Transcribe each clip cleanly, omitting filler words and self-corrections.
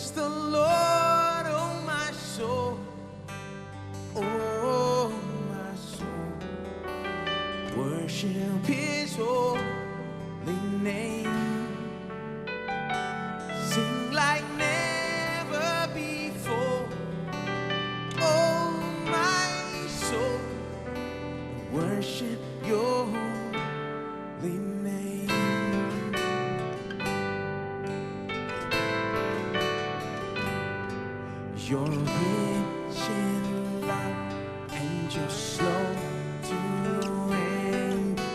Bless the Lord, oh my soul, oh my soul. Worship His holy name. Sing like never before, oh my soul. Worship Your holy name. You're rich in love and you're slow to anger.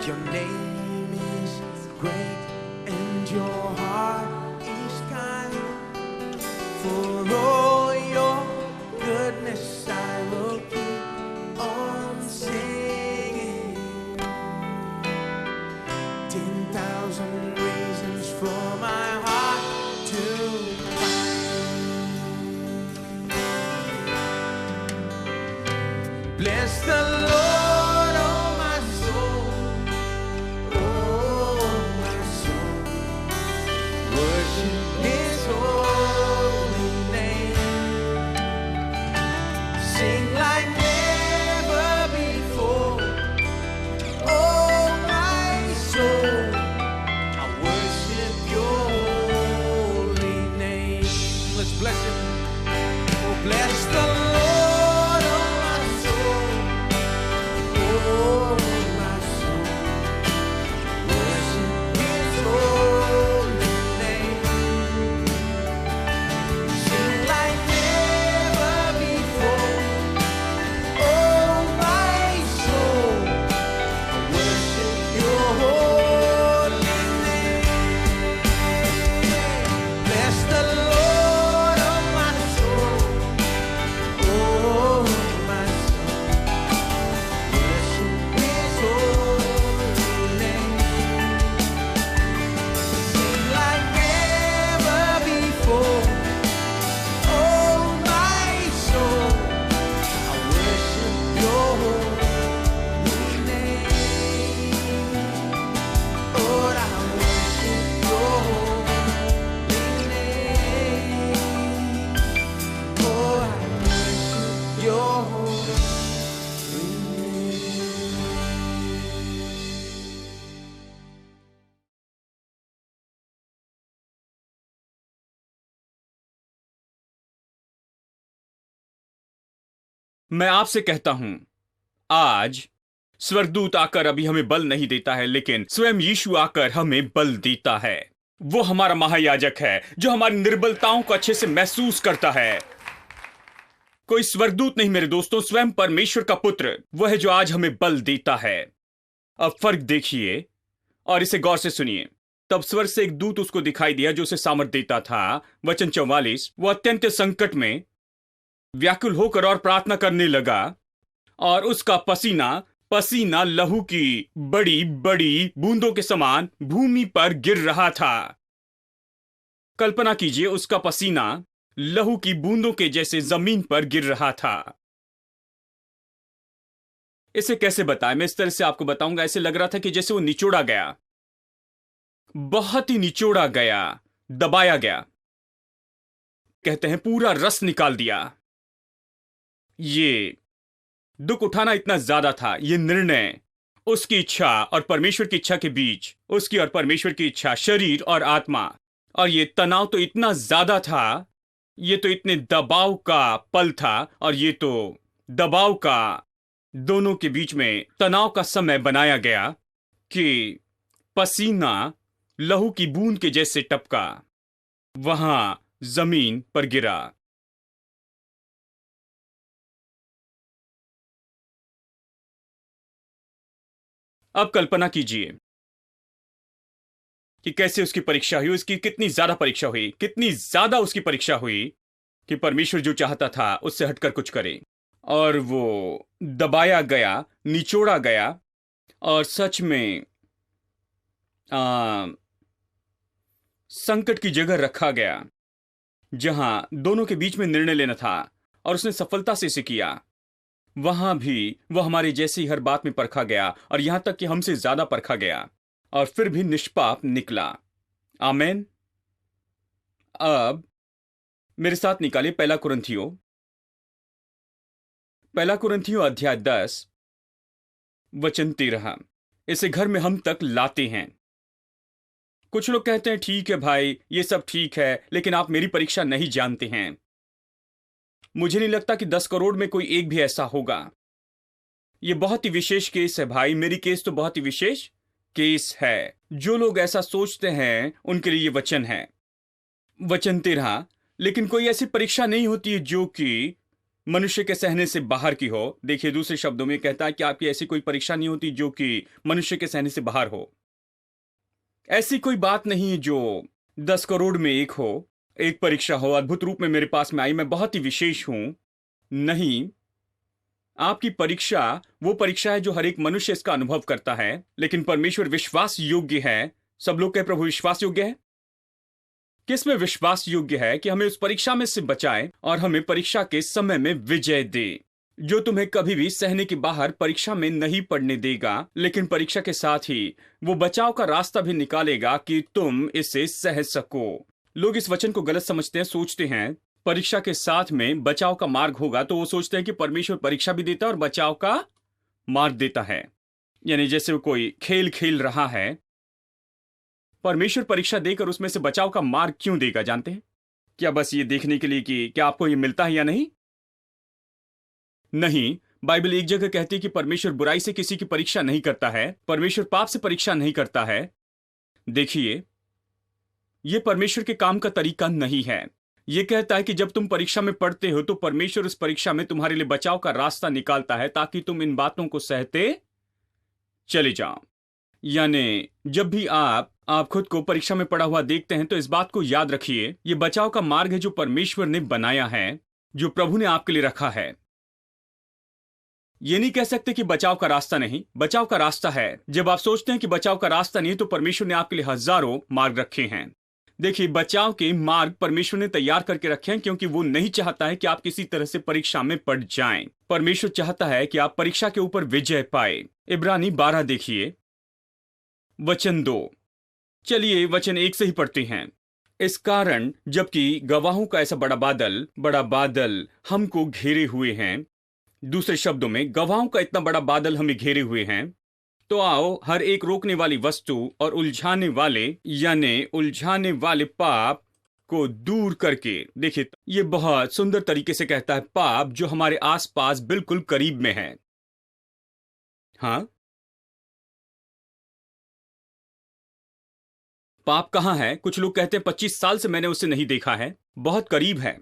Your name is great and your heart is kind. For all your goodness I will keep on singing. 10,000 reasons for my heart to bless the Lord, oh my soul, oh my soul. Worship His holy name. Sing like never before, oh my soul. I worship Your holy name. Let's bless Him. Oh, bless the Lord. मैं आपसे कहता हूं, आज स्वर्गदूत आकर अभी हमें बल नहीं देता है, लेकिन स्वयं यीशु आकर हमें बल देता है। वो हमारा महायाजक है जो हमारी निर्बलताओं को अच्छे से महसूस करता है। कोई स्वर्गदूत नहीं मेरे दोस्तों, स्वयं परमेश्वर का पुत्र वो है जो आज हमें बल देता है। अब फर्क देखिए और इसे गौर से सुनिए। तब स्वर्ग से एक दूत उसको दिखाई दिया जो उसे सामर्थ देता था। वचन 44, वो अत्यंत संकट में व्याकुल होकर और प्रार्थना करने लगा और उसका पसीना लहू की बड़ी बड़ी बूंदों के समान भूमि पर गिर रहा था। कल्पना कीजिए, उसका पसीना लहू की बूंदों के जैसे जमीन पर गिर रहा था। इसे कैसे बताएं? मैं इस तरह से आपको बताऊंगा। ऐसे लग रहा था कि जैसे वो निचोड़ा गया, बहुत ही निचोड़ा गया, दबाया गया। कहते हैं पूरा रस निकाल दिया। ये दुख उठाना इतना ज्यादा था, ये निर्णय उसकी इच्छा और परमेश्वर की इच्छा के बीच, उसकी और परमेश्वर की इच्छा, शरीर और आत्मा, और ये तनाव तो इतना ज्यादा था, ये तो इतने दबाव का पल था, और ये तो दबाव का दोनों के बीच में तनाव का समय बनाया गया कि पसीना लहू की बूंद के जैसे टपका, वहां जमीन पर गिरा। अब कल्पना कीजिए कि कैसे उसकी परीक्षा हुई, उसकी कितनी ज्यादा परीक्षा हुई, कितनी ज्यादा उसकी परीक्षा हुई कि परमेश्वर जो चाहता था उससे हटकर कुछ करे, और वो दबाया गया, निचोड़ा गया, और सच में संकट की जगह रखा गया जहां दोनों के बीच में निर्णय लेना था, और उसने सफलता से इसे किया। वहां भी वह हमारे जैसे ही हर बात में परखा गया, और यहां तक कि हमसे ज्यादा परखा गया, और फिर भी निष्पाप निकला। आमेन। अब मेरे साथ निकालिए पहला कुरिन्थियों अध्याय 10 वचन 13। इसे घर में हम तक लाते हैं। कुछ लोग कहते हैं ठीक है भाई, ये सब ठीक है, लेकिन आप मेरी परीक्षा नहीं जानते हैं। मुझे नहीं लगता कि 10 करोड़ में कोई एक भी ऐसा होगा। ये बहुत ही विशेष केस है भाई, मेरी केस तो बहुत ही विशेष केस है। जो लोग ऐसा सोचते हैं उनके लिए ये वचन है। वचन 13, लेकिन कोई ऐसी परीक्षा नहीं होती है जो कि मनुष्य के सहने से बाहर की हो। देखिए, दूसरे शब्दों में कहता है कि आपकी ऐसी कोई परीक्षा नहीं होती जो कि मनुष्य के सहने से बाहर हो। ऐसी कोई बात नहीं है जो 10 करोड़ में एक हो, एक परीक्षा हो, अद्भुत रूप में मेरे पास में आई, मैं बहुत ही विशेष हूं। नहीं, आपकी परीक्षा वो परीक्षा है जो हर एक मनुष्य इसका अनुभव करता है, लेकिन परमेश्वर विश्वास योग्य है। सब लोग कहे प्रभु विश्वास योग्य है। किस में विश्वास योग्य है कि हमें उस परीक्षा में से बचाए और हमें परीक्षा के समय में विजय दे, जो तुम्हें कभी भी सहने के बाहर परीक्षा में नहीं पड़ने देगा, लेकिन परीक्षा के साथ ही वो बचाव का रास्ता भी निकालेगा कि तुम इसे सह सको। लोग इस वचन को गलत समझते हैं, सोचते हैं परीक्षा के साथ में बचाव का मार्ग होगा, तो वो सोचते हैं कि परमेश्वर परीक्षा भी देता है और बचाव का मार्ग देता है। यानी जैसे वो कोई खेल खेल रहा है, परमेश्वर परीक्षा देकर उसमें से बचाव का मार्ग क्यों देगा जानते हैं क्या? बस ये देखने के लिए कि क्या आपको ये मिलता है या नहीं? नहीं, बाइबल एक जगह कहती है कि परमेश्वर बुराई से किसी की परीक्षा नहीं करता है, परमेश्वर पाप से परीक्षा नहीं करता है। देखिए, यह परमेश्वर के काम का तरीका नहीं है। यह कहता है कि जब तुम परीक्षा में पढ़ते हो तो परमेश्वर उस परीक्षा में तुम्हारे लिए बचाव का रास्ता निकालता है ताकि तुम इन बातों को सहते चले जाओ। यानी जब भी आप खुद को परीक्षा में पड़ा हुआ देखते हैं तो इस बात को याद रखिए, यह बचाव का मार्ग है जो परमेश्वर ने बनाया है, जो प्रभु ने आपके लिए रखा है। ये नहीं कह सकते कि बचाव का रास्ता नहीं, बचाव का रास्ता है। जब आप सोचते हैं कि बचाव का रास्ता नहीं, तो परमेश्वर ने आपके लिए हजारों मार्ग रखे हैं। देखिए, बचाव के मार्ग परमेश्वर ने तैयार करके रखे हैं, क्योंकि वो नहीं चाहता है कि आप किसी तरह से परीक्षा में पड़ जाएं। परमेश्वर चाहता है कि आप परीक्षा के ऊपर विजय पाए। इब्रानी 12 देखिए वचन 2। चलिए वचन 1 से ही पढ़ते हैं। इस कारण जबकि गवाहों का ऐसा बड़ा बादल हमको घेरे हुए हैं, दूसरे शब्दों में गवाहों का इतना बड़ा बादल हमें घेरे हुए हैं, तो आओ हर एक रोकने वाली वस्तु और उलझाने वाले पाप को दूर करके। देखिए, ये बहुत सुंदर तरीके से कहता है, पाप जो हमारे आसपास बिल्कुल करीब में है। हाँ, पाप कहां है? कुछ लोग कहते हैं 25 साल से मैंने उसे नहीं देखा है, बहुत करीब है,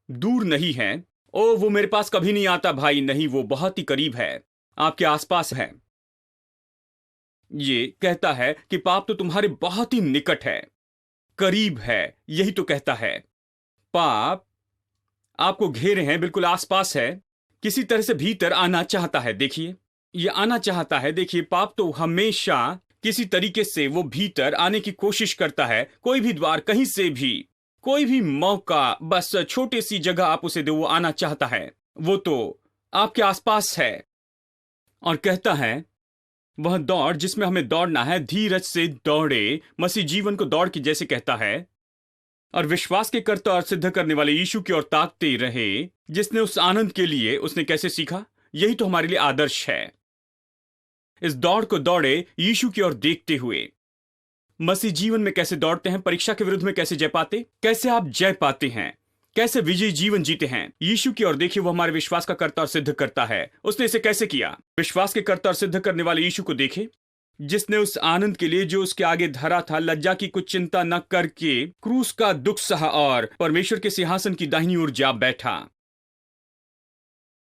दूर नहीं है। ओ, वो मेरे पास कभी नहीं आता भाई। नहीं, वो बहुत ही करीब है, आपके आसपास है। ये कहता है कि पाप तो तुम्हारे बहुत ही निकट है, करीब है। यही तो कहता है, पाप आपको घेरे हैं, बिल्कुल आसपास है, किसी तरह से भीतर आना चाहता है। देखिए, ये आना चाहता है। देखिए, पाप तो हमेशा किसी तरीके से वो भीतर आने की कोशिश करता है। कोई भी द्वार, कहीं से भी, कोई भी मौका, बस छोटी सी जगह आप उसे दो, वो आना चाहता है। वो तो आपके आसपास है और कहता है वह दौड़ जिसमें हमें दौड़ना है, धीरज से दौड़े, मसीह जीवन को दौड़ की जैसे कहता है, और विश्वास के कर्ता और सिद्ध करने वाले यीशु की ओर ताकते रहे, जिसने उस आनंद के लिए उसने कैसे सीखा। यही तो हमारे लिए आदर्श है। इस दौड़ को दौड़े यीशु की ओर देखते हुए। मसीह जीवन में कैसे दौड़ते हैं, परीक्षा के विरुद्ध में कैसे जय पाते, कैसे आप जय पाते हैं, कैसे विजयी जीवन जीते हैं। यीशु की ओर देखिए, वो हमारे विश्वास का कर्ता और सिद्ध करता है। उसने इसे कैसे किया? विश्वास के कर्ता और सिद्ध करने वाले यीशु को देखे, जिसने उस आनंद के लिए जो उसके आगे धरा था, लज्जा की कुछ चिंता न करके क्रूस का दुख सहा और परमेश्वर के सिंहासन की दाहिनी ओर जा बैठा।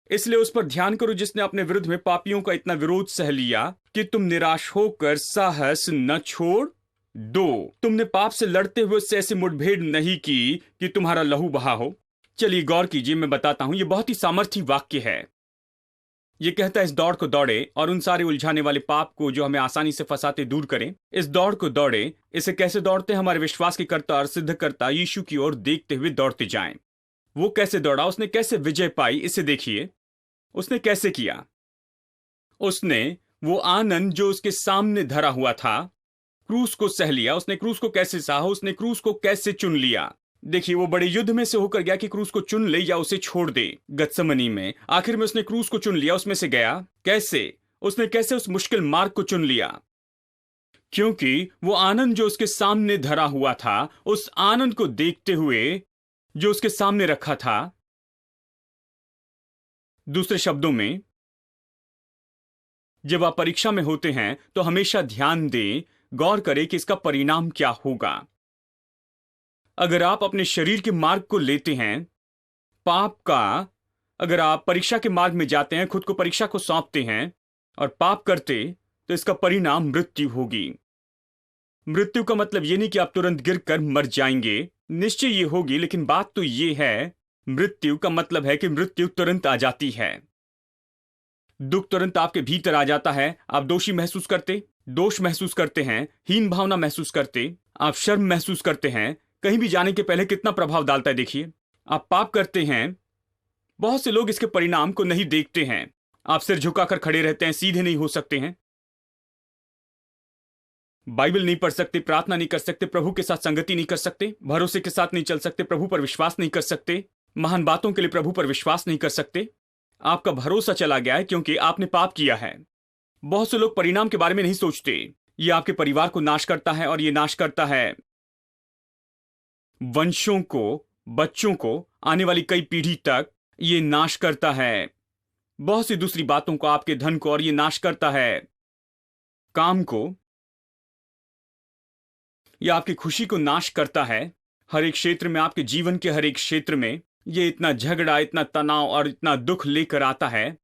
इसलिए उस पर ध्यान करो, जिसने अपने विरुद्ध में पापियों का इतना विरोध सह लिया कि तुम निराश होकर साहस न छोड़ दो। तुमने पाप से लड़ते हुए उससे ऐसी मुठभेड़ नहीं की कि तुम्हारा लहू बहा हो। चलिए गौर कीजिए, मैं बताता हूं। यह बहुत ही सामर्थी वाक्य है। यह कहता है, इस दौड़ को दौड़े और उन सारे उलझाने वाले पाप को जो हमें आसानी से फंसाते दूर करें। इस दौड़ को दौड़े। इसे कैसे दौड़ते हैं? हमारे विश्वास के कर्ता और सिद्ध करता यीशु की ओर देखते हुए दौड़ते जाएं। वो कैसे दौड़ा, उसने कैसे विजय पाई, इसे देखिए। उसने कैसे किया? उसने वो आनंद जो उसके सामने धरा हुआ था, क्रूस को सह लिया। उसने क्रूस को कैसे सहा, उसने क्रूस को कैसे चुन लिया। देखिए, वो बड़े युद्ध में से होकर गया कि क्रूस को चुन ले या उसे छोड़ दे। गत्समनी में आखिर में उसने क्रूस को चुन लिया, उसमें से गया। कैसे उस मुश्किल मार्ग को चुन लिया? क्योंकि वो आनंद जो उसके सामने धरा हुआ था, उस आनंद को देखते हुए जो उसके सामने रखा था। दूसरे शब्दों में, जब आप परीक्षा में होते हैं तो हमेशा ध्यान दें, गौर करें कि इसका परिणाम क्या होगा। अगर आप अपने शरीर के मार्ग को लेते हैं, पाप का, अगर आप परीक्षा के मार्ग में जाते हैं, खुद को परीक्षा को सौंपते हैं और पाप करते, तो इसका परिणाम मृत्यु होगी। मृत्यु का मतलब यह नहीं कि आप तुरंत गिरकर मर जाएंगे, निश्चय ये होगी, लेकिन बात तो ये है, मृत्यु का मतलब है कि मृत्यु तुरंत आ जाती है। दुख तुरंत आपके भीतर आ जाता है। आप दोषी महसूस करते, दोष महसूस करते हैं, हीन भावना महसूस करते, आप शर्म महसूस करते हैं। कहीं भी जाने के पहले कितना प्रभाव डालता है देखिए। आप पाप करते हैं, बहुत से लोग इसके परिणाम को नहीं देखते हैं। आप सिर झुकाकर खड़े रहते हैं, सीधे नहीं हो सकते हैं, बाइबल नहीं पढ़ सकते, प्रार्थना नहीं कर सकते, प्रभु के साथ संगति नहीं कर सकते, भरोसे के साथ नहीं चल सकते, प्रभु पर विश्वास नहीं कर सकते, महान बातों के लिए प्रभु पर विश्वास नहीं कर सकते। आपका भरोसा चला गया है क्योंकि आपने पाप किया है। बहुत से लोग परिणाम के बारे में नहीं सोचते। ये आपके परिवार को नाश करता है और ये नाश करता है वंशों को, बच्चों को, आने वाली कई पीढ़ी तक ये नाश करता है। बहुत सी दूसरी बातों को, आपके धन को, और ये नाश करता है काम को, यह आपकी खुशी को नाश करता है। हर एक क्षेत्र में, आपके जीवन के हर एक क्षेत्र में ये इतना झगड़ा, इतना तनाव और इतना दुख लेकर आता है,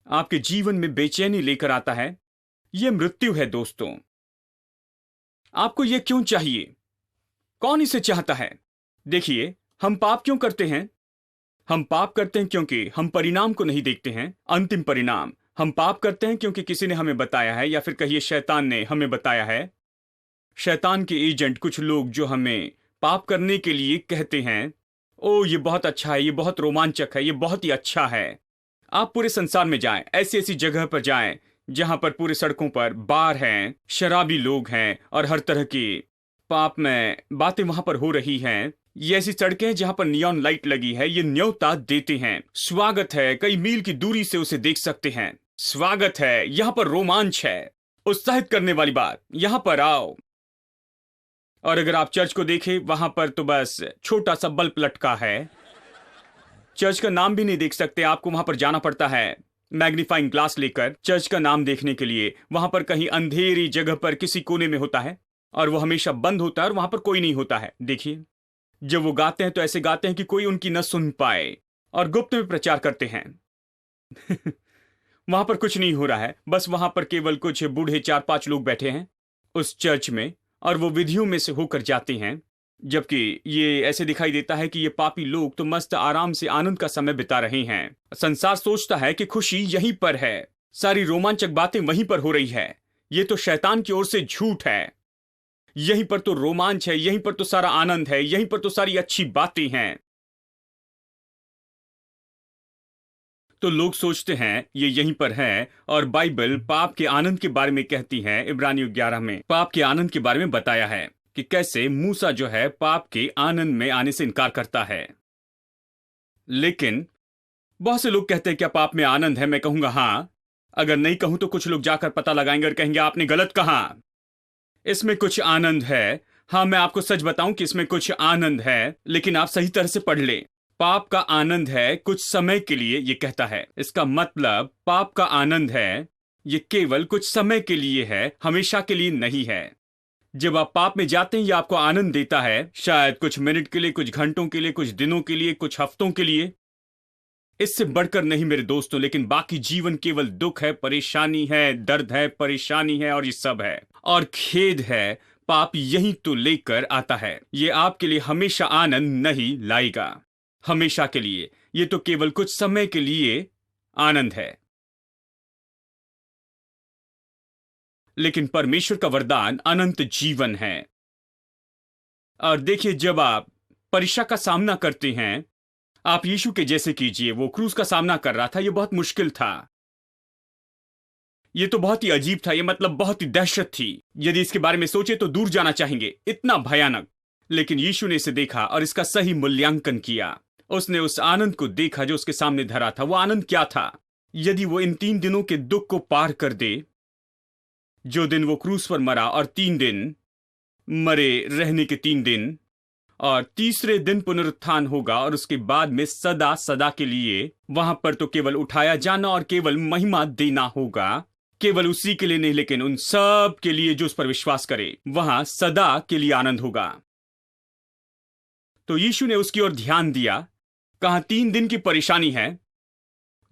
आपके जीवन में बेचैनी लेकर आता है। यह मृत्यु है दोस्तों। आपको यह क्यों चाहिए? कौन इसे चाहता है? देखिए, हम पाप क्यों करते हैं? हम पाप करते हैं क्योंकि हम परिणाम को नहीं देखते हैं, अंतिम परिणाम। हम पाप करते हैं क्योंकि किसी ने हमें बताया है, या फिर कहिए शैतान ने हमें बताया है। शैतान के एजेंट, कुछ लोग जो हमें पाप करने के लिए कहते हैं, ओ ये बहुत अच्छा है, ये बहुत रोमांचक है, ये बहुत ही अच्छा है। आप पूरे संसार में जाएं, ऐसी ऐसी जगह पर जाएं जहां पर पूरे सड़कों पर बार हैं, शराबी लोग हैं और हर तरह की पाप में बातें वहां पर हो रही हैं। ये ऐसी सड़कें हैं जहां पर नियॉन लाइट लगी है, ये न्योता देते हैं, स्वागत है, कई मील की दूरी से उसे देख सकते हैं, स्वागत है, यहां पर रोमांच है, उत्साहित करने वाली बात, यहां पर आओ। और अगर आप चर्च को देखें, वहां पर तो बस छोटा सा बल्ब लटका है, चर्च का नाम भी नहीं देख सकते। आपको वहां पर जाना पड़ता है मैग्नीफाइंग ग्लास लेकर चर्च का नाम देखने के लिए। वहां पर कहीं अंधेरी जगह पर किसी कोने में होता है और वो हमेशा बंद होता है और वहां पर कोई नहीं होता है। देखिए, जब वो गाते हैं तो ऐसे गाते हैं कि कोई उनकी न सुन पाए, और गुप्त में प्रचार करते हैं। वहां पर कुछ नहीं हो रहा है, बस वहां पर केवल कुछ बूढ़े 4-5 लोग बैठे हैं उस चर्च में, और वो विधियों में से होकर जाते हैं। जबकि ये ऐसे दिखाई देता है कि ये पापी लोग तो मस्त आराम से आनंद का समय बिता रहे हैं। संसार सोचता है कि खुशी यहीं पर है, सारी रोमांचक बातें वहीं पर हो रही है। ये तो शैतान की ओर से झूठ है। यहीं पर तो रोमांच है, यहीं पर तो सारा आनंद है, यहीं पर तो सारी अच्छी बातें हैं। तो लोग सोचते हैं ये यहीं पर है, और बाइबल पाप के आनंद के बारे में कहती है। इब्रानियों 11 में पाप के आनंद के बारे में बताया है कि कैसे मूसा जो है पाप के आनंद में आने से इनकार करता है। लेकिन बहुत से लोग कहते हैं क्या पाप में आनंद है? मैं कहूंगा हां। अगर नहीं कहूं तो कुछ लोग जाकर पता लगाएंगे और कहेंगे आपने गलत कहा, इसमें कुछ आनंद है। हां, मैं आपको सच बताऊं कि इसमें कुछ आनंद है, लेकिन आप सही तरह से पढ़ लें। पाप का आनंद है कुछ समय के लिए, ये कहता है। इसका मतलब पाप का आनंद है, ये केवल कुछ समय के लिए है, हमेशा के लिए नहीं है। जब आप पाप में जाते हैं, ये आपको आनंद देता है, शायद कुछ मिनट के लिए, कुछ घंटों के लिए, कुछ दिनों के लिए, कुछ हफ्तों के लिए, इससे बढ़कर नहीं मेरे दोस्तों। लेकिन बाकी जीवन केवल दुख है, परेशानी है, दर्द है, परेशानी है, और ये सब है। और खेद है, पाप यही तो लेकर आता है। ये आपके लिए हमेशा आनंद नहीं लाएगा, हमेशा के लिए। ये तो केवल कुछ समय के लिए आनंद है। लेकिन परमेश्वर का वरदान अनंत जीवन है। और देखिए, जब आप परीक्षा का सामना करते हैं, आप यीशु के जैसे कीजिए। वो क्रूस का सामना कर रहा था, यह बहुत मुश्किल था, यह तो बहुत ही अजीब था, यह मतलब बहुत ही दहशत थी। यदि इसके बारे में सोचे तो दूर जाना चाहेंगे, इतना भयानक। लेकिन यीशु ने इसे देखा और इसका सही मूल्यांकन किया। उसने उस आनंद को देखा जो उसके सामने धरा था। वो आनंद क्या था? यदि वो इन 3 दिनों के दुख को पार कर दे, जो दिन वो क्रूस पर मरा और 3 दिन मरे रहने के 3 दिन, और तीसरे दिन पुनरुत्थान होगा और उसके बाद में सदा सदा के लिए वहां पर तो केवल उठाया जाना और केवल महिमा देना होगा। केवल उसी के लिए नहीं, लेकिन उन सब के लिए जो उस पर विश्वास करे, वहां सदा के लिए आनंद होगा। तो यीशु ने उसकी ओर ध्यान दिया। कहा 3 दिन की परेशानी है,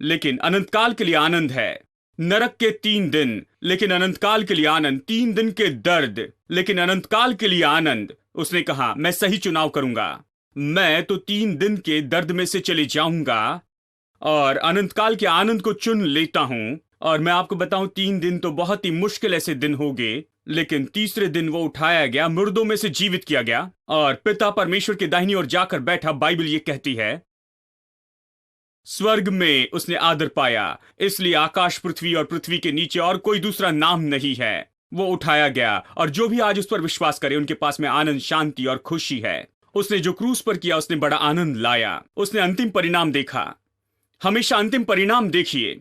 लेकिन अनंतकाल के लिए आनंद है। नरक के 3 दिन, लेकिन अनंतकाल के लिए आनंद। 3 दिन के दर्द, लेकिन अनंतकाल के लिए आनंद। उसने कहा मैं सही चुनाव करूंगा। मैं तो 3 दिन के दर्द में से चले जाऊंगा और अनंतकाल के आनंद को चुन लेता हूं। और मैं आपको बताऊं, 3 दिन तो बहुत ही मुश्किल ऐसे दिन होंगे, लेकिन तीसरे दिन वो उठाया गया, मुर्दों में से जीवित किया गया और पिता परमेश्वर के दाहिनी ओर जाकर बैठा। बाइबल ये कहती है स्वर्ग में उसने आदर पाया, इसलिए आकाश पृथ्वी और पृथ्वी के नीचे और कोई दूसरा नाम नहीं है। वो उठाया गया और जो भी आज उस पर विश्वास करे, उनके पास में आनंद, शांति और खुशी है। उसने जो क्रूस पर किया, उसने बड़ा आनंद लाया। उसने अंतिम परिणाम देखा। हमेशा अंतिम परिणाम देखिए।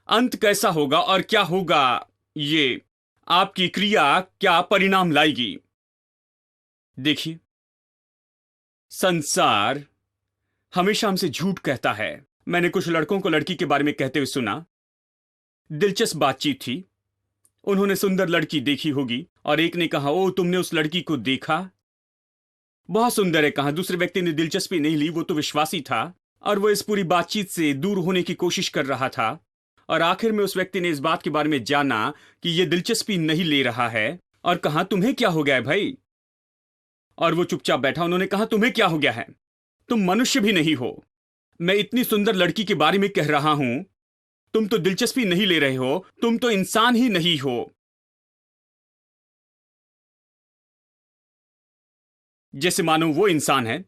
अंत कैसा होगा और क्या होगा, ये आपकी क्रिया क्या परिणाम लाएगी। देखिए, संसार हमेशा हमसे झूठ कहता है। मैंने कुछ लड़कों को लड़की के बारे में कहते हुए सुना। दिलचस्प बातचीत थी। उन्होंने सुंदर लड़की देखी होगी और एक ने कहा, ओ तुमने उस लड़की को देखा, बहुत सुंदर है। कहा। दूसरे व्यक्ति ने दिलचस्पी नहीं ली, वो तो विश्वासी था और वो इस पूरी बातचीत से दूर होने की कोशिश कर रहा था। और आखिर में उस व्यक्ति ने इस बात के बारे में जाना कि ये दिलचस्पी नहीं ले रहा है और कहा, तुम्हें क्या हो गया है भाई? और वो चुपचाप बैठा। उन्होंने कहा, तुम्हें क्या हो गया है? तुम मनुष्य भी नहीं हो। मैं इतनी सुंदर लड़की के बारे में कह रहा हूं, तुम तो दिलचस्पी नहीं ले रहे हो। तुम तो इंसान ही नहीं हो। जैसे मानो वो इंसान है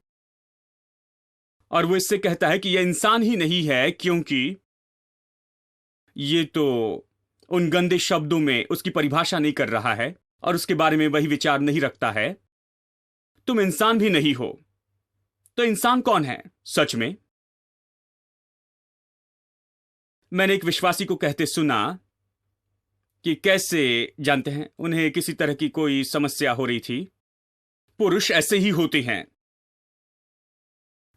और वो इससे कहता है कि यह इंसान ही नहीं है, क्योंकि ये तो उन गंदे शब्दों में उसकी परिभाषा नहीं कर रहा है और उसके बारे में वही विचार नहीं रखता है। तुम इंसान भी नहीं हो। तो इंसान कौन है सच में? मैंने एक विश्वासी को कहते सुना कि कैसे, जानते हैं, उन्हें किसी तरह की कोई समस्या हो रही थी। पुरुष ऐसे ही होते हैं।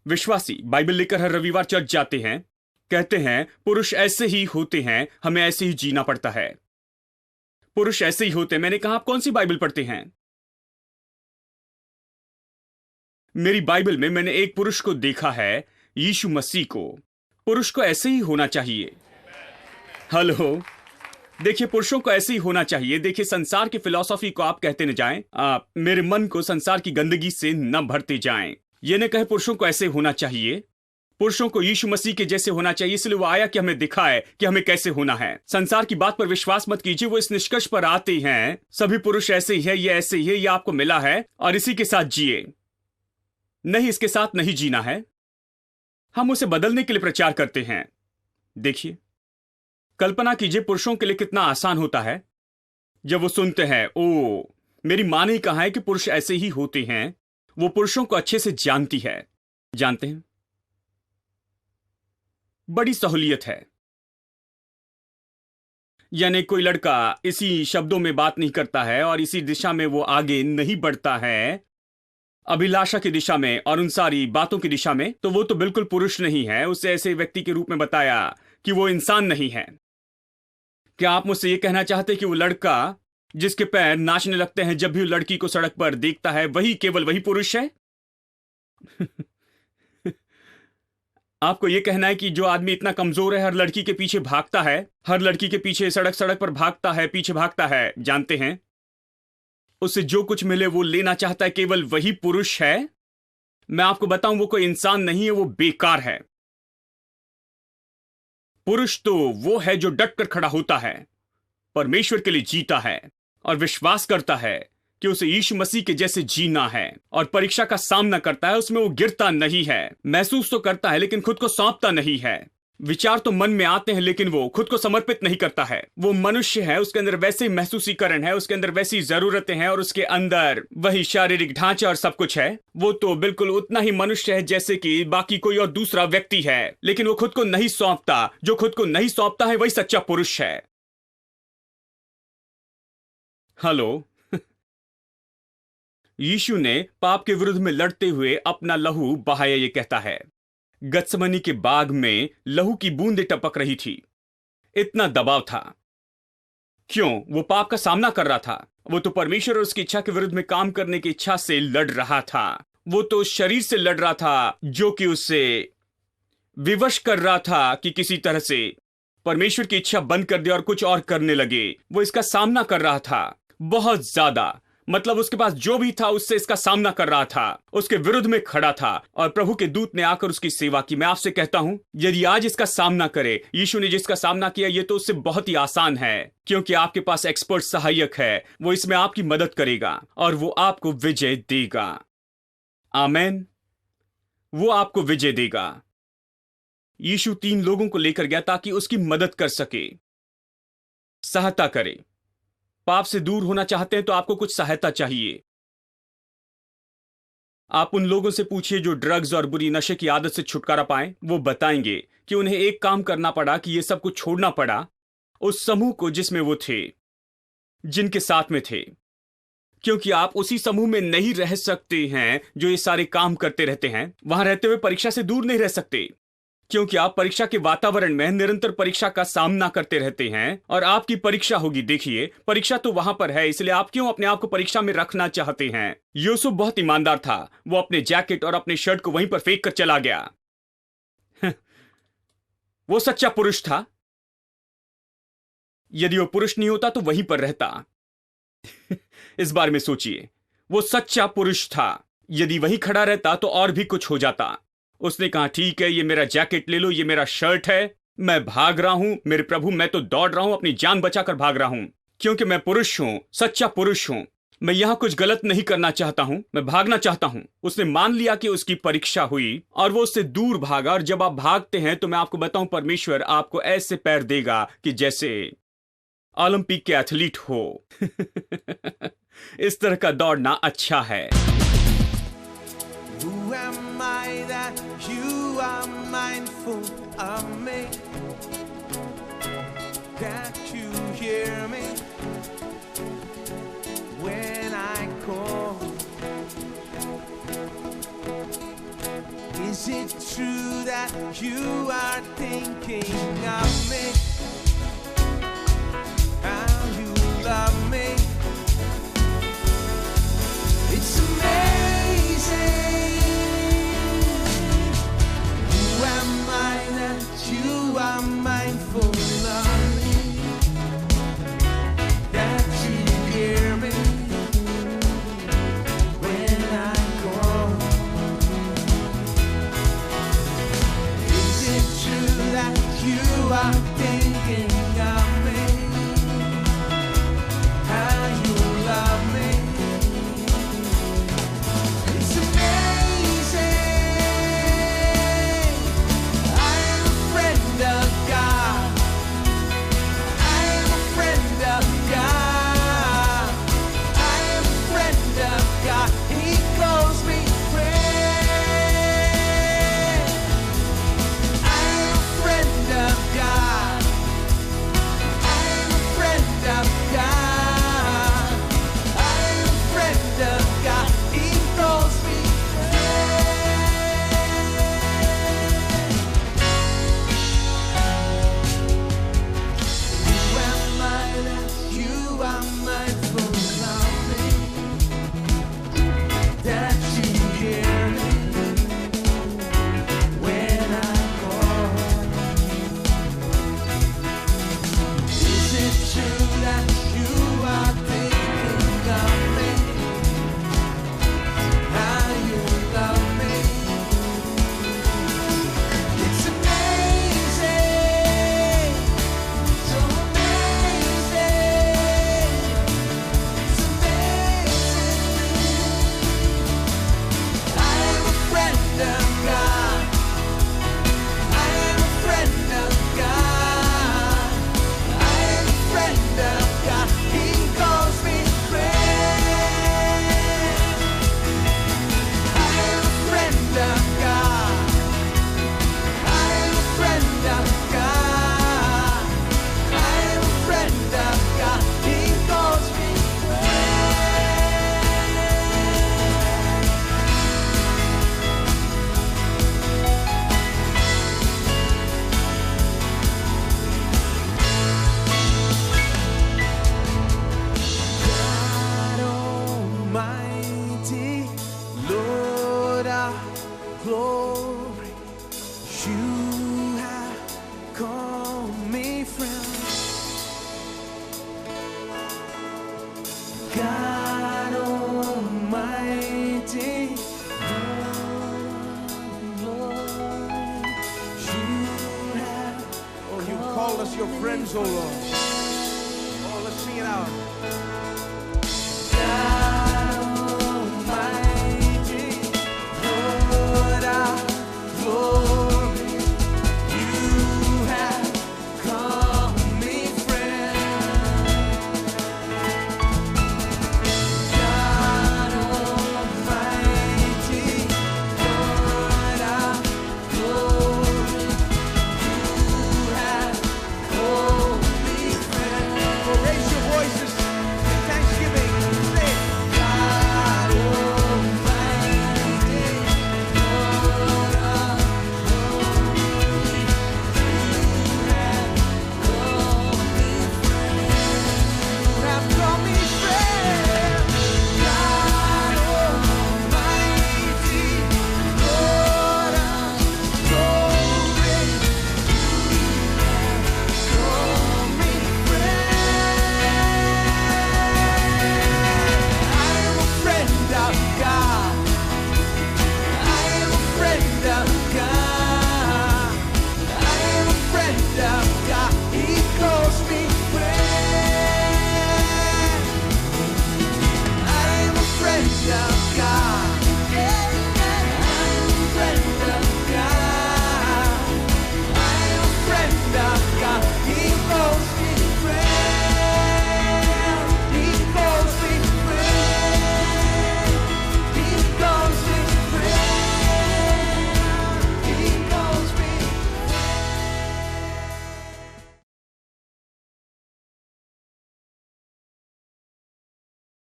विश्वासी बाइबल लेकर हर रविवार चर्च जाते हैं, कहते हैं पुरुष ऐसे ही होते हैं, हमें ऐसे ही जीना पड़ता है। पुरुष ऐसे ही होते हैं। मैंने कहा, आप कौन सी बाइबल पढ़ते हैं? मेरी बाइबल में मैंने एक पुरुष को देखा है, यीशु मसीह को। पुरुष को ऐसे ही होना चाहिए। हेलो, देखिए, पुरुषों को ऐसे ही होना चाहिए। देखिए, संसार की फिलॉसफी को आप कहते न जाएं, आप मेरे मन को संसार की गंदगी से न भरते जाएं। ये न कहे पुरुषों को ऐसे होना चाहिए। पुरुषों को यीशु मसीह के जैसे होना चाहिए, इसलिए वो आया कि हमें दिखाए कि हमें कैसे होना है। संसार की बात पर विश्वास मत कीजिए। वो इस निष्कर्ष पर आते हैं सभी पुरुष ऐसे ही है, ये ऐसे ही है, ये आपको मिला है और इसी के साथ जिए। नहीं, इसके साथ नहीं जीना है। हम उसे बदलने के लिए प्रचार करते हैं। देखिए, कल्पना कीजिए पुरुषों के लिए कितना आसान होता है जब वो सुनते हैं, ओ मेरी मां ने कहा है कि पुरुष ऐसे ही होते हैं। वो पुरुषों को अच्छे से जानती है। जानते हैं, बड़ी सहूलियत है। यानी कोई लड़का इसी शब्दों में बात नहीं करता है और इसी दिशा में वो आगे नहीं बढ़ता है, अभिलाषा की दिशा में और उन सारी बातों की दिशा में, तो वो तो बिल्कुल पुरुष नहीं है। उसे ऐसे व्यक्ति के रूप में बताया कि वो इंसान नहीं है। क्या आप मुझसे ये कहना चाहते कि वो लड़का जिसके पैर नाचने लगते हैं जब भी वो लड़की को सड़क पर देखता है, वही, केवल वही पुरुष है? आपको यह कहना है कि जो आदमी इतना कमजोर है, हर लड़की के पीछे भागता है, हर लड़की के पीछे सड़क सड़क पर भागता है, पीछे भागता है, जानते हैं, उसे जो कुछ मिले वो लेना चाहता है, केवल वही पुरुष है? मैं आपको बताऊं, वो कोई इंसान नहीं है, वो बेकार है। पुरुष तो वो है जो डटकर खड़ा होता है, परमेश्वर के लिए जीता है और विश्वास करता है कि उसे यीशु मसीह के जैसे जीना है और परीक्षा का सामना करता है। उसमें वो गिरता नहीं है, महसूस तो करता है लेकिन खुद को सौंपता नहीं है। विचार तो मन में आते हैं लेकिन वो खुद को समर्पित नहीं करता है। वो मनुष्य है, उसके अंदर वैसे महसूसीकरण है, उसके अंदर वैसी जरूरतें हैं और उसके अंदर वही शारीरिक ढांचा और सब कुछ है। वो तो बिल्कुल उतना ही मनुष्य है जैसे कि बाकी कोई और दूसरा व्यक्ति है, लेकिन वो खुद को नहीं सौंपता। जो खुद को नहीं सौंपता है वही सच्चा पुरुष है। हेलो। यीशु ने पाप के विरुद्ध में लड़ते हुए अपना लहू बहाया, ये कहता है। गत्समनी के बाग में लहू की बूंदें टपक रही थी। इतना दबाव था। क्यों? वो पाप का सामना कर रहा था। वो तो परमेश्वर और उसकी इच्छा के विरुद्ध में काम करने की इच्छा से लड़ रहा था। वो तो शरीर से लड़ रहा था जो कि उससे विवश कर रहा था कि किसी तरह से परमेश्वर की इच्छा बंद कर दे और कुछ और करने लगे। वो इसका सामना कर रहा था बहुत ज्यादा। मतलब उसके पास जो भी था उससे इसका सामना कर रहा था, उसके विरुद्ध में खड़ा था और प्रभु के दूत ने आकर उसकी सेवा की। मैं आपसे कहता हूं, यदि आज इसका सामना करे, यीशु ने जिसका सामना किया, ये तो उससे बहुत ही आसान है, क्योंकि आपके पास एक्सपर्ट सहायक है। वो इसमें आपकी मदद करेगा और वो आपको विजय देगा। आमेन। वो आपको विजय देगा। यीशु 3 लोगों को लेकर गया ताकि उसकी मदद कर सके, सहायता करे। पाप से दूर होना चाहते हैं तो आपको कुछ सहायता चाहिए। आप उन लोगों से पूछिए जो ड्रग्स और बुरी नशे की आदत से छुटकारा पाएं। वो बताएंगे कि उन्हें एक काम करना पड़ा, कि ये सब कुछ छोड़ना पड़ा उस समूह को जिसमें वो थे, जिनके साथ में थे, क्योंकि आप उसी समूह में नहीं रह सकते हैं जो ये सारे काम करते रहते हैं। वहां रहते हुए परीक्षा से दूर नहीं रह सकते, क्योंकि आप परीक्षा के वातावरण में निरंतर परीक्षा का सामना करते रहते हैं और आपकी परीक्षा होगी। देखिए, परीक्षा तो वहां पर है, इसलिए आप क्यों अपने आप को परीक्षा में रखना चाहते हैं? यूसुफ बहुत ईमानदार था। वो अपने जैकेट और अपने शर्ट को वहीं पर फेंक कर चला गया। वो सच्चा पुरुष था। यदि वो पुरुष नहीं होता तो वहीं पर रहता। इस बारे में सोचिए, वो सच्चा पुरुष था। यदि वहीं खड़ा रहता तो और भी कुछ हो जाता। उसने कहा, ठीक है, ये मेरा जैकेट ले लो, ये मेरा शर्ट है, मैं भाग रहा हूं मेरे प्रभु, मैं तो दौड़ रहा हूं, अपनी जान बचाकर भाग रहा हूं, क्योंकि मैं पुरुष हूं, सच्चा पुरुष हूं। मैं यहां कुछ गलत नहीं करना चाहता हूं, मैं भागना चाहता हूं। उसने मान लिया कि उसकी परीक्षा हुई और वो उससे दूर भागा। और जब आप भागते हैं तो मैं आपको बताऊं, परमेश्वर आपको ऐसे पैर देगा कि जैसे ओलंपिक के एथलीट हो। इस तरह का दौड़ना अच्छा है। Who am I that you are mindful of me? That you hear me when I call? Is it true that you are thinking of me? How you love me? It's amazing. Who am I that you are mindful of me? That you hear me when I call? Is it true that you are thinking of me? How you love me? It's amazing. I'm a friend of God. I'm a friend of God. I'm a friend of God. He calls me friend. I'm a friend of God. I'm a friend of God. I'm a friend of God. He calls me friend. Who am I that you are mindful of me? That you hear me when I call? Is it true that you are thinking of me? How you love me? It's amazing, so amazing. It's amazing. I'm a friend of God. I'm a friend call us your friends, O Lord.